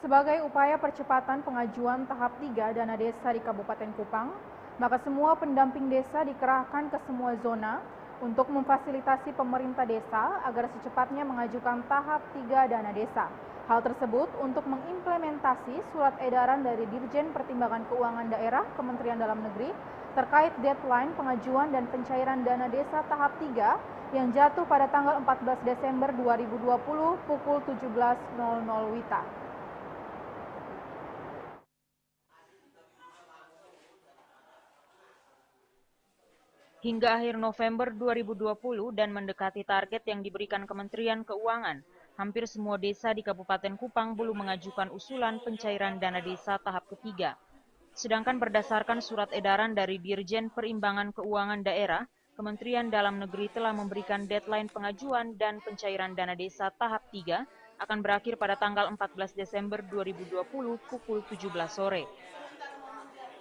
Sebagai upaya percepatan pengajuan tahap 3 dana desa di Kabupaten Kupang, maka semua pendamping desa dikerahkan ke semua zona untuk memfasilitasi pemerintah desa agar secepatnya mengajukan tahap 3 dana desa. Hal tersebut untuk mengimplementasi surat edaran dari Dirjen Pertimbangan Keuangan Daerah Kementerian Dalam Negeri terkait deadline pengajuan dan pencairan dana desa tahap 3 yang jatuh pada tanggal 14 Desember 2020 pukul 17.00 WITA. Hingga akhir November 2020 dan mendekati target yang diberikan Kementerian Keuangan, hampir semua desa di Kabupaten Kupang belum mengajukan usulan pencairan dana desa tahap ketiga. Sedangkan berdasarkan surat edaran dari Dirjen Perimbangan Keuangan Daerah, Kementerian Dalam Negeri telah memberikan deadline pengajuan dan pencairan dana desa tahap 3 akan berakhir pada tanggal 14 Desember 2020 pukul 17 sore.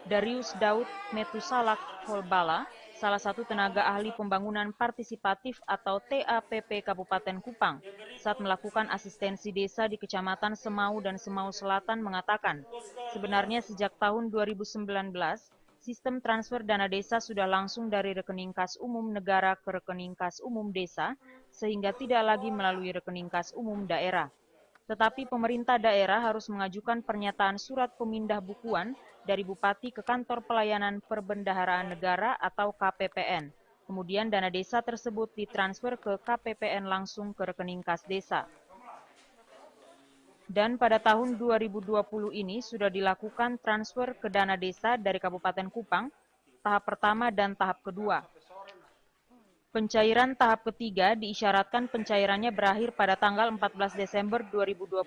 Darius Daud Metusalak Holbala, salah satu tenaga ahli pembangunan partisipatif atau TAPP Kabupaten Kupang, saat melakukan asistensi desa di Kecamatan Semau dan Semau Selatan mengatakan, sebenarnya sejak tahun 2019, sistem transfer dana desa sudah langsung dari rekening kas umum negara ke rekening kas umum desa, sehingga tidak lagi melalui rekening kas umum daerah. Tetapi pemerintah daerah harus mengajukan pernyataan surat pemindah bukuan dari Bupati ke Kantor Pelayanan Perbendaharaan Negara atau KPPN. Kemudian dana desa tersebut ditransfer ke KPPN langsung ke rekening kas desa. Dan pada tahun 2020 ini sudah dilakukan transfer ke dana desa dari Kabupaten Kupang, tahap pertama dan tahap kedua. Pencairan tahap ketiga diisyaratkan pencairannya berakhir pada tanggal 14 Desember 2020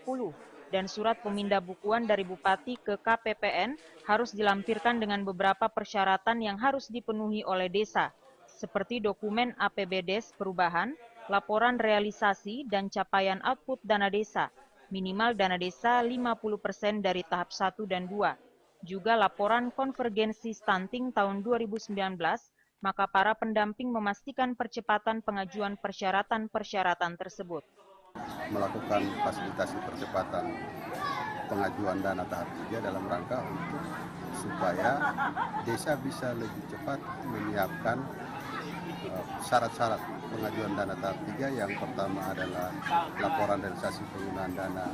dan surat pemindah bukuan dari Bupati ke KPPN harus dilampirkan dengan beberapa persyaratan yang harus dipenuhi oleh desa, seperti dokumen APBDes perubahan, laporan realisasi dan capaian output dana desa, minimal dana desa 50% dari tahap 1 dan 2, juga laporan konvergensi stunting tahun 2019, maka para pendamping memastikan percepatan pengajuan persyaratan-persyaratan tersebut. Melakukan fasilitasi percepatan pengajuan dana tahap 3 dalam rangka untuk supaya desa bisa lebih cepat menyiapkan syarat-syarat pengajuan dana tahap 3. Yang pertama adalah laporan realisasi penggunaan dana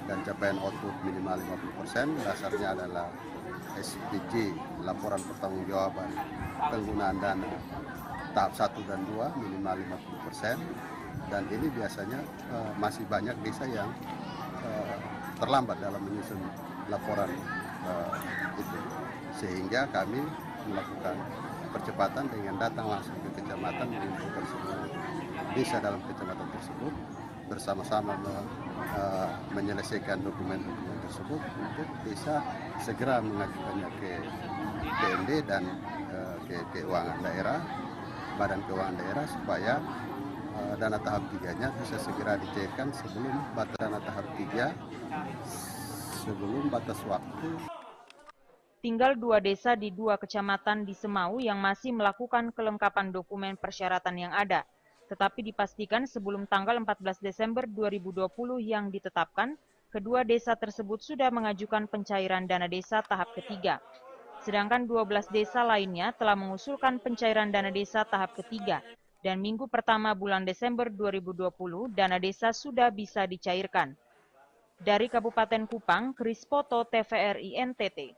dan capaian output minimal 50%, dasarnya adalah SPJ, laporan pertanggungjawaban penggunaan dana tahap 1 dan 2 minimal 50%, dan ini biasanya masih banyak desa yang terlambat dalam menyusun laporan itu, sehingga kami melakukan percepatan dengan datang langsung ke kecamatan, mengumpulkan semua desa dalam kecamatan tersebut, bersama-sama menyelesaikan dokumen-dokumen tersebut untuk desa segera mengajukannya ke PMD dan ke keuangan daerah, badan keuangan daerah, supaya dana tahap 3-nya bisa segera dicairkan sebelum batas dana tahap 3, sebelum batas waktu. Tinggal 2 desa di 2 kecamatan di Semau yang masih melakukan kelengkapan dokumen persyaratan yang ada. Tetapi dipastikan sebelum tanggal 14 Desember 2020 yang ditetapkan, kedua desa tersebut sudah mengajukan pencairan dana desa tahap ketiga. Sedangkan 12 desa lainnya telah mengusulkan pencairan dana desa tahap ketiga, dan minggu pertama bulan Desember 2020 dana desa sudah bisa dicairkan. Dari Kabupaten Kupang, Krispoto TVRI NTT.